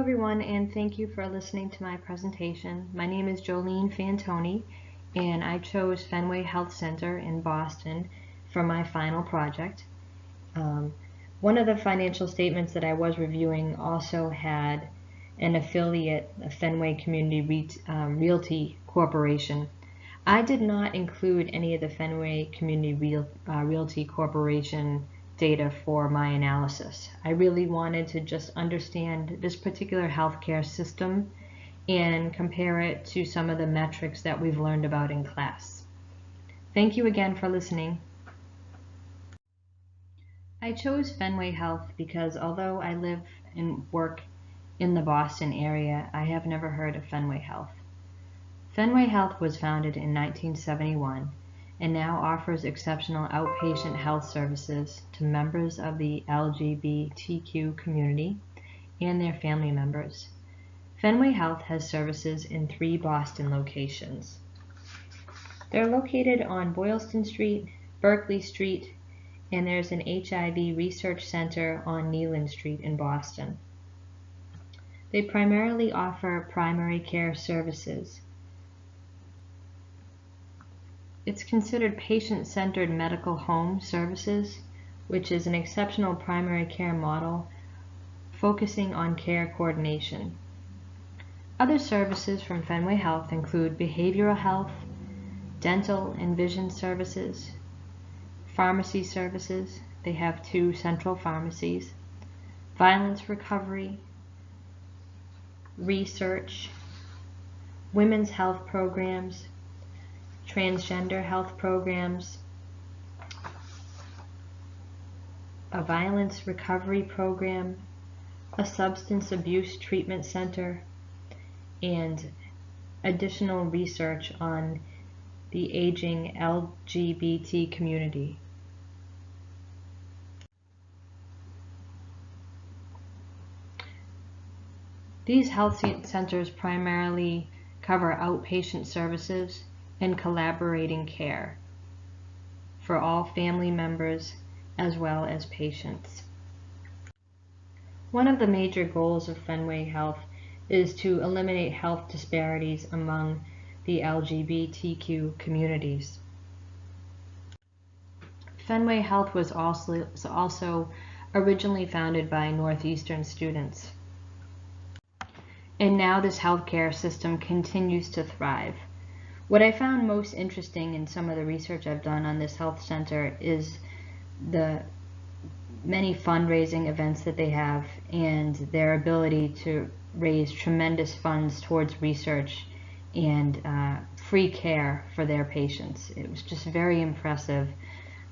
everyone, and thank you for listening to my presentation. My name is Jolene Fantony, and I chose Fenway Health Center in Boston for my final project. One of the financial statements that I was reviewing also had an affiliate, a Fenway Community Realty Corporation. I did not include any of the Fenway Community Realty Corporation data for my analysis. I really wanted to just understand this particular healthcare system and compare it to some of the metrics that we've learned about in class. Thank you again for listening. I chose Fenway Health because although I live and work in the Boston area, I have never heard of Fenway Health. Fenway Health was founded in 1971 and now offers exceptional outpatient health services to members of the LGBTQ community and their family members. Fenway Health has services in 3 Boston locations. They're located on Boylston Street, Berkeley Street, and there's an HIV research center on Neelan Street in Boston. They primarily offer primary care services. It's considered patient-centered medical home services, which is an exceptional primary care model focusing on care coordination. Other services from Fenway Health include behavioral health, dental and vision services, pharmacy services. They have 2 central pharmacies, violence recovery, research, women's health programs, transgender health programs, a violence recovery program, a substance abuse treatment center, and additional research on the aging LGBT community. These health centers primarily cover outpatient services and collaborating care for all family members as well as patients. One of the major goals of Fenway Health is to eliminate health disparities among the LGBTQ communities. Fenway Health was also originally founded by Northeastern students. And now this healthcare system continues to thrive. What I found most interesting in some of the research I've done on this health center is the many fundraising events that they have and their ability to raise tremendous funds towards research and free care for their patients. It was just very impressive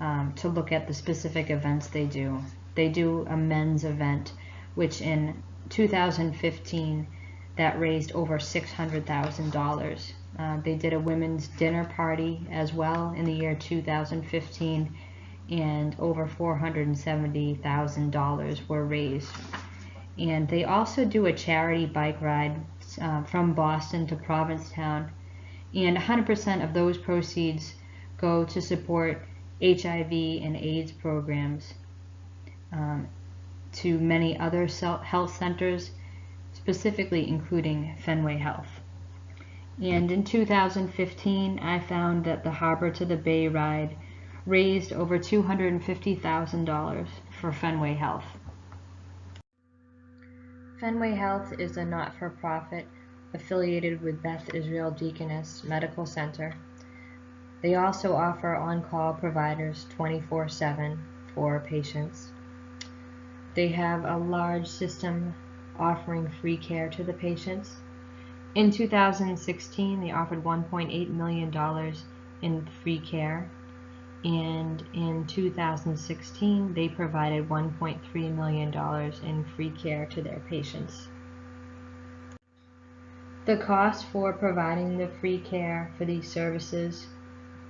to look at the specific events they do. They do a men's event, which in 2015 that raised over $600,000. They did a women's dinner party as well in the year 2015, and over $470,000 were raised. And they also do a charity bike ride from Boston to Provincetown, and 100% of those proceeds go to support HIV and AIDS programs to many other health centers, specifically including Fenway Health. And in 2015, I found that the Harbor to the Bay ride raised over $250,000 for Fenway Health. Fenway Health is a not-for-profit affiliated with Beth Israel Deaconess Medical Center. They also offer on-call providers 24/7 for patients. They have a large system offering free care to the patients. In 2016, they offered $1.8 million in free care, and in 2016, they provided $1.3 million in free care to their patients. The cost for providing the free care for these services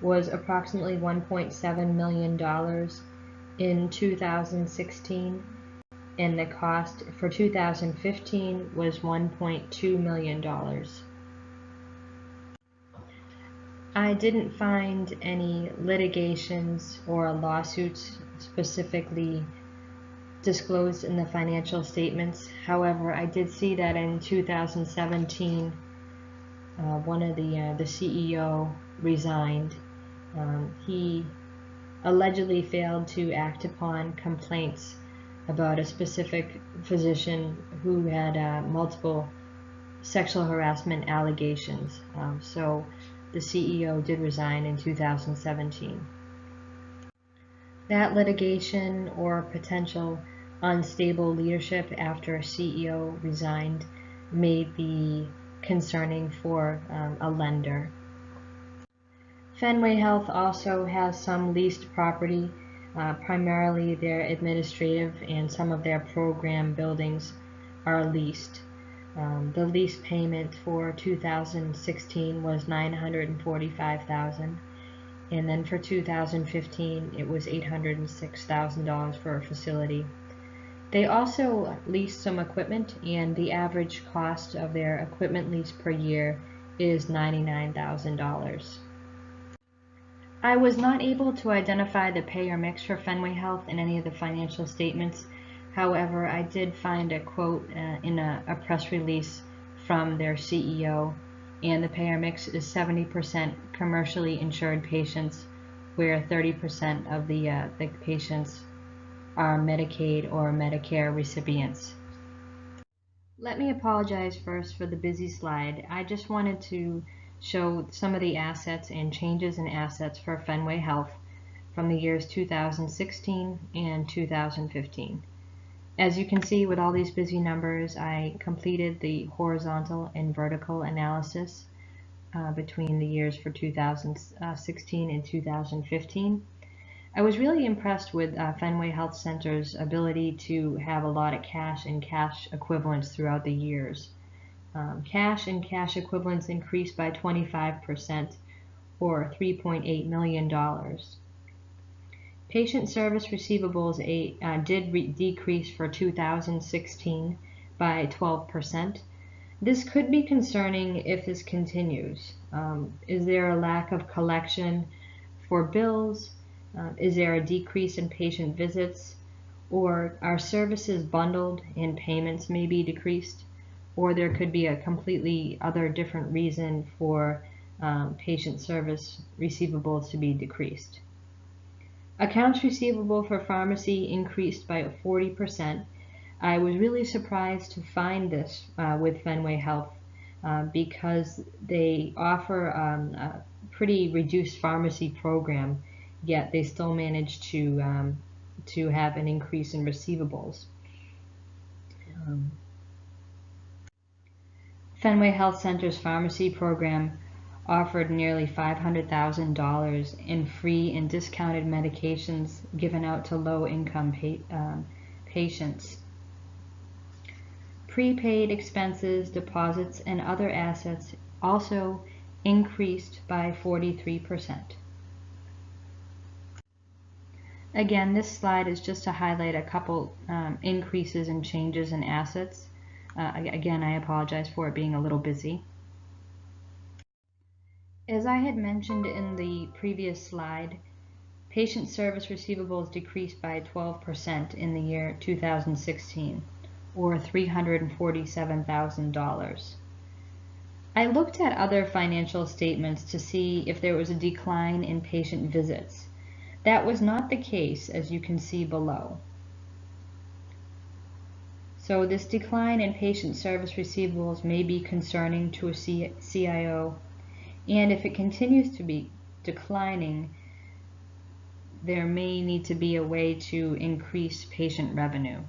was approximately $1.7 million in 2016, and the cost for 2015 was $1.2 million. I didn't find any litigations or lawsuits specifically disclosed in the financial statements. However, I did see that in 2017, one of the CEO resigned. He allegedly failed to act upon complaints about a specific physician who had multiple sexual harassment allegations. So the CEO did resign in 2017. That litigation or potential unstable leadership after a CEO resigned may be concerning for a lender. Fenway Health also has some leased property, primarily their administrative and some of their program buildings are leased. The lease payment for 2016 was $945,000, and then for 2015 it was $806,000 for a facility. They also lease some equipment, and the average cost of their equipment lease per year is $99,000. I was not able to identify the payer mix for Fenway Health in any of the financial statements. However, I did find a quote in a press release from their CEO, and the payer mix is 70% commercially insured patients, where 30% of the patients are Medicaid or Medicare recipients. Let me apologize first for the busy slide. I just wanted to show some of the assets and changes in assets for Fenway Health from the years 2016 and 2015. As you can see, with all these busy numbers, I completed the horizontal and vertical analysis between the years for 2016 and 2015. I was really impressed with Fenway Health Center's ability to have a lot of cash and cash equivalents throughout the years. Cash and cash equivalents increased by 25%, or $3.8 million. Patient service receivables did decrease for 2016 by 12%. This could be concerning if this continues. Is there a lack of collection for bills? Is there a decrease in patient visits? Or are services bundled and payments may be decreased? Or there could be a completely other different reason for patient service receivables to be decreased. Accounts receivable for pharmacy increased by 40%. I was really surprised to find this with Fenway Health because they offer a pretty reduced pharmacy program, yet they still managed to have an increase in receivables. Fenway Health Center's pharmacy program offered nearly $500,000 in free and discounted medications given out to low-income patients. Prepaid expenses, deposits, and other assets also increased by 43%. Again, this slide is just to highlight a couple increases and changes in assets. Again, I apologize for it being a little busy. As I had mentioned in the previous slide, patient service receivables decreased by 12% in the year 2016, or $347,000. I looked at other financial statements to see if there was a decline in patient visits. That was not the case, as you can see below. So this decline in patient service receivables may be concerning to a CIO, and if it continues to be declining, there may need to be a way to increase patient revenue.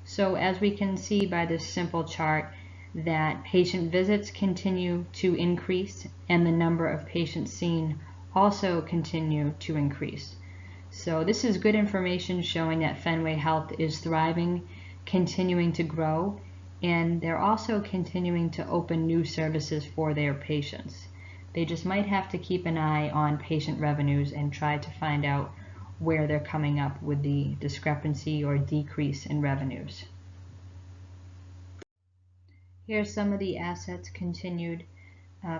So as we can see by this simple chart, that patient visits continue to increase and the number of patients seen also continue to increase. So this is good information showing that Fenway Health is thriving, continuing to grow, and they're also continuing to open new services for their patients. They just might have to keep an eye on patient revenues and try to find out where they're coming up with the discrepancy or decrease in revenues. Here's some of the assets continued.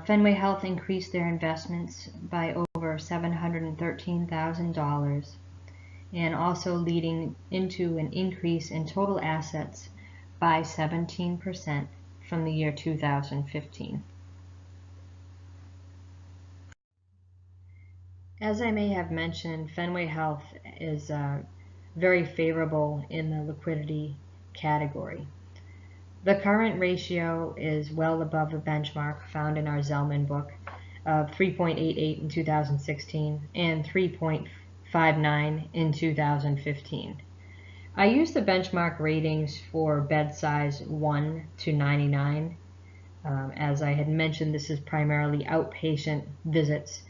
Fenway Health increased their investments by over $713,000. and also leading into an increase in total assets by 17% from the year 2015. As I may have mentioned, Fenway Health is very favorable in the liquidity category. The current ratio is well above the benchmark found in our Zellman book of 3.88 in 2016 and 3.59 in 2015. I use the benchmark ratings for bed size 1 to 99. As I had mentioned, this is primarily outpatient visits,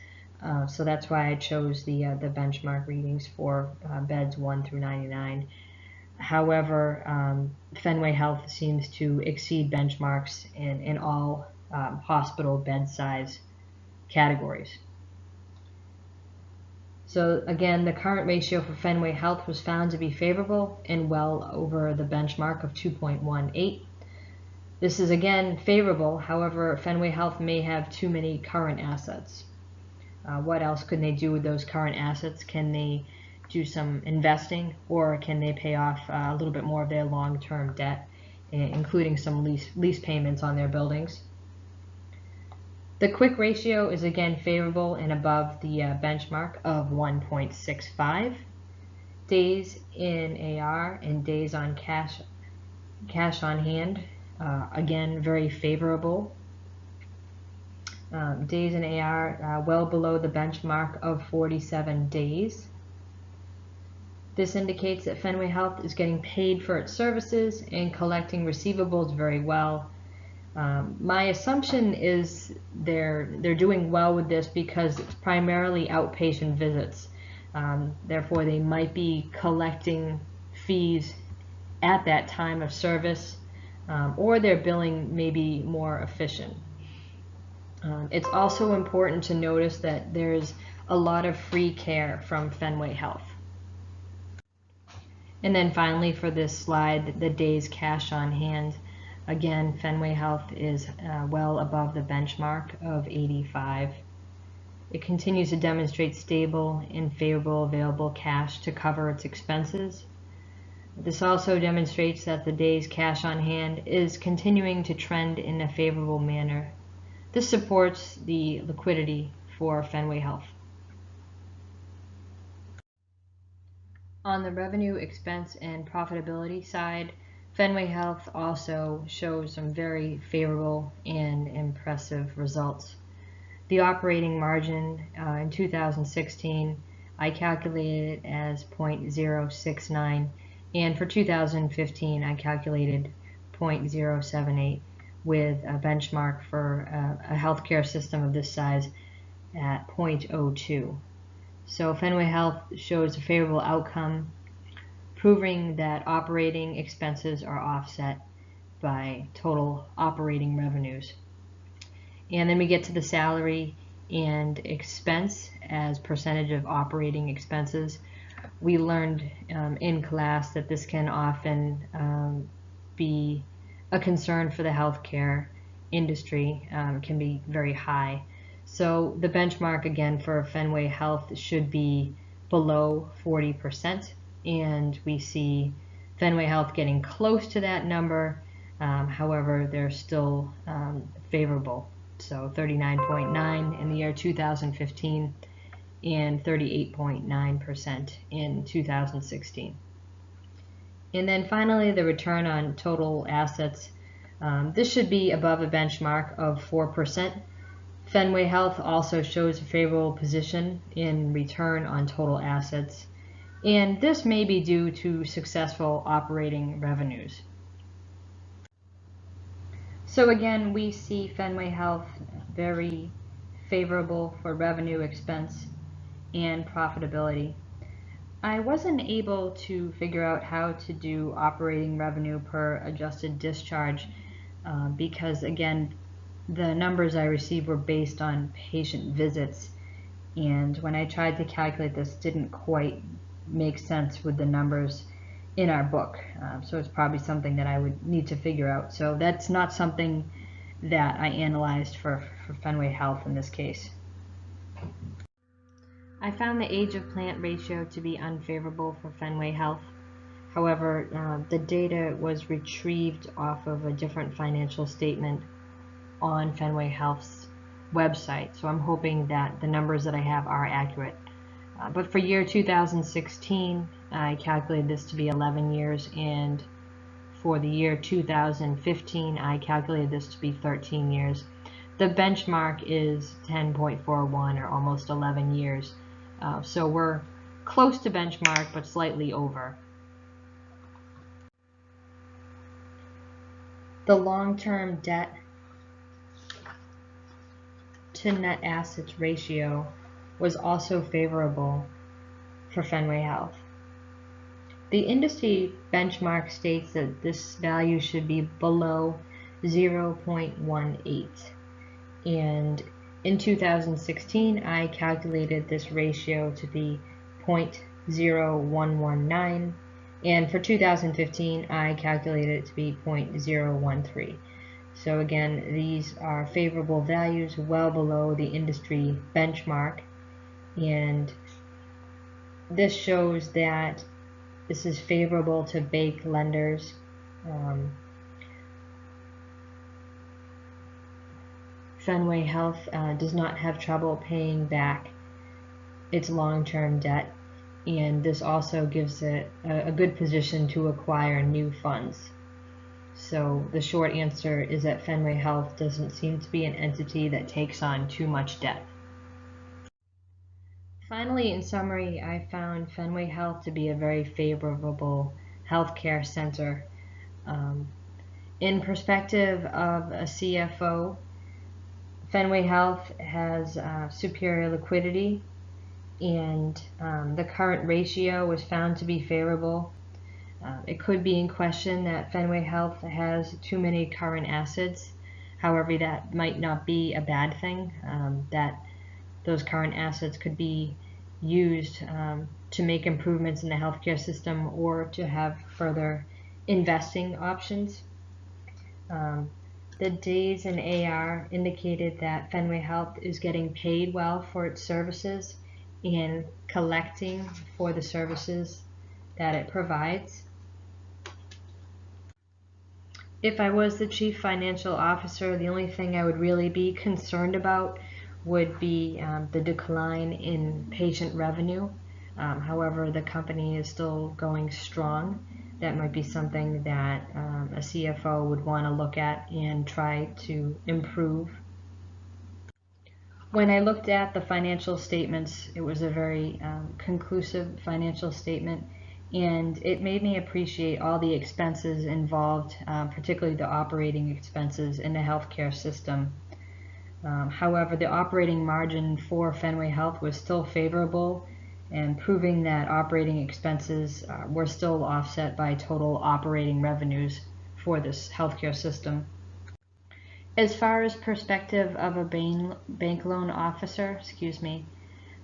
so that's why I chose the benchmark readings for beds 1 through 99. However, Fenway Health seems to exceed benchmarks in all hospital bed size categories. So again, the current ratio for Fenway Health was found to be favorable and well over the benchmark of 2.18. This is again favorable. However, Fenway Health may have too many current assets. What else could they do with those current assets? Can they do some investing, or can they pay off a little bit more of their long-term debt, including some lease payments on their buildings? The quick ratio is again favorable and above the benchmark of 1.65. Days in AR and days on cash on hand, again very favorable. Days in AR well below the benchmark of 47 days. This indicates that Fenway Health is getting paid for its services and collecting receivables very well. My assumption is they're doing well with this because it's primarily outpatient visits. Therefore, they might be collecting fees at that time of service, or their billing may be more efficient. It's also important to notice that there's a lot of free care from Fenway Health. And then finally, for this slide, the days cash on hand. Again, Fenway Health is well above the benchmark of 85. It continues to demonstrate stable and favorable available cash to cover its expenses. This also demonstrates that the days cash on hand is continuing to trend in a favorable manner. This supports the liquidity for Fenway Health. On the revenue, expense, and profitability side, Fenway Health also shows some very favorable and impressive results. The operating margin in 2016, I calculated it as 0.069, and for 2015, I calculated 0.078 with a benchmark for a healthcare system of this size at 0.02. So Fenway Health shows a favorable outcome, proving that operating expenses are offset by total operating revenues. And then we get to the salary and expense as percentage of operating expenses. We learned in class that this can often be a concern for the healthcare industry, can be very high. So the benchmark again for Fenway Health should be below 40%, and we see Fenway Health getting close to that number. However, they're still favorable. So 39.9 in the year 2015 and 38.9% in 2016. And then finally, the return on total assets. This should be above a benchmark of 4%. Fenway Health also shows a favorable position in return on total assets, and this may be due to successful operating revenues. So again, we see Fenway Health very favorable for revenue, expense, and profitability. I wasn't able to figure out how to do operating revenue per adjusted discharge because again, the numbers I received were based on patient visits, and when I tried to calculate this, didn't quite make sense with the numbers in our book. So it's probably something that I would need to figure out. So that's not something that I analyzed for Fenway Health in this case. I found the age of plant ratio to be unfavorable for Fenway Health. However, the data was retrieved off of a different financial statement on Fenway Health's website, so I'm hoping that the numbers that I have are accurate. But for year 2016, I calculated this to be 11 years, and for the year 2015, I calculated this to be 13 years. The benchmark is 10.41, or almost 11 years. So we're close to benchmark, but slightly over. The long-term debt to net assets ratio was also favorable for Fenway Health. The industry benchmark states that this value should be below 0.18, and in 2016 I calculated this ratio to be 0.0119, and for 2015 I calculated it to be 0.013. So again, these are favorable values, well below the industry benchmark, and this shows that this is favorable to bank lenders. Fenway Health does not have trouble paying back its long-term debt, and this also gives it a good position to acquire new funds. So the short answer is that Fenway Health doesn't seem to be an entity that takes on too much debt. Finally, in summary, I found Fenway Health to be a very favorable healthcare center. In perspective of a CFO, Fenway Health has superior liquidity, and the current ratio was found to be favorable. It could be in question that Fenway Health has too many current assets. However, that might not be a bad thing, that those current assets could be used to make improvements in the healthcare system or to have further investing options. The days in AR indicated that Fenway Health is getting paid well for its services and collecting for the services that it provides. If I was the chief financial officer, the only thing I would really be concerned about would be the decline in patient revenue. However, the company is still going strong. That might be something that a CFO would want to look at and try to improve. When I looked at the financial statements, it was a very conclusive financial statement, and it made me appreciate all the expenses involved, particularly the operating expenses in the healthcare system. However, the operating margin for Fenway Health was still favorable, and proving that operating expenses were still offset by total operating revenues for this healthcare system. As far as perspective of a bank loan officer,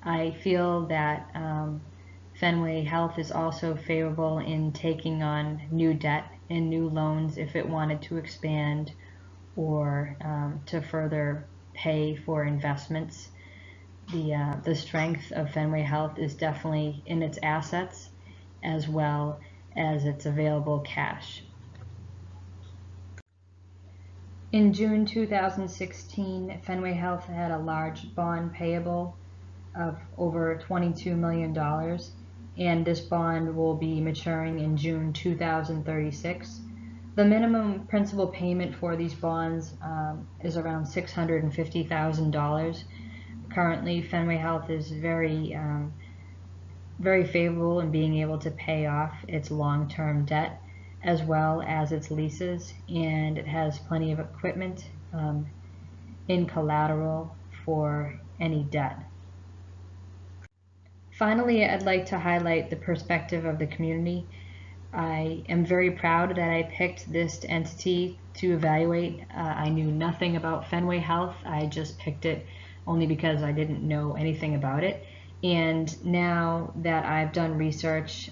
I feel that Fenway Health is also favorable in taking on new debt and new loans if it wanted to expand or to further pay for investments. The strength of Fenway Health is definitely in its assets as well as its available cash. In June 2016, Fenway Health had a large bond payable of over $22 million, and this bond will be maturing in June 2036. The minimum principal payment for these bonds is around $650,000. Currently, Fenway Health is very favorable in being able to pay off its long-term debt as well as its leases, and it has plenty of equipment in collateral for any debt. Finally, I'd like to highlight the perspective of the community. I am very proud that I picked this entity to evaluate. I knew nothing about Fenway Health. I just picked it only because I didn't know anything about it. And now that I've done research,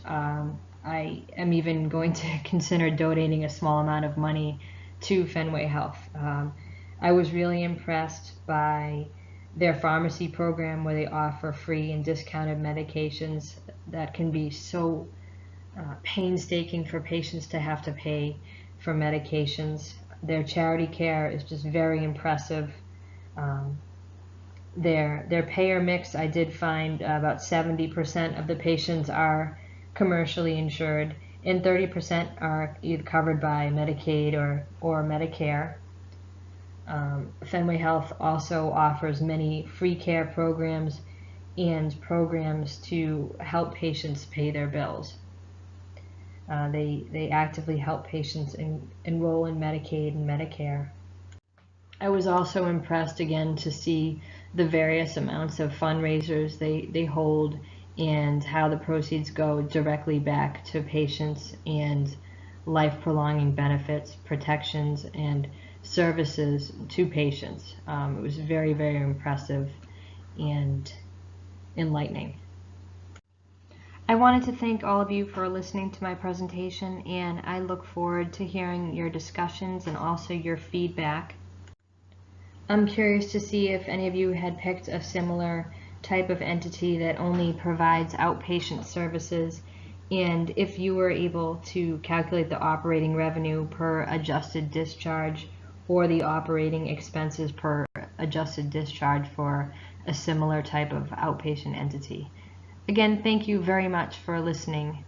I am even going to consider donating a small amount of money to Fenway Health. I was really impressed by their pharmacy program where they offer free and discounted medications that can be so painstaking for patients to have to pay for medications. Their charity care is just very impressive. Um, their payer mix, I did find about 70% of the patients are commercially insured, and 30% are either covered by Medicaid or Medicare. Fenway Health also offers many free care programs and programs to help patients pay their bills. They actively help patients enroll in Medicaid and Medicare. I was also impressed again to see the various amounts of fundraisers they hold and how the proceeds go directly back to patients and life-prolonging benefits, protections, and services to patients. It was very, very impressive and enlightening. I wanted to thank all of you for listening to my presentation, and I look forward to hearing your discussions and also your feedback. I'm curious to see if any of you had picked a similar type of entity that only provides outpatient services, and if you were able to calculate the operating revenue per adjusted discharge or the operating expenses per adjusted discharge for a similar type of outpatient entity. Again, thank you very much for listening.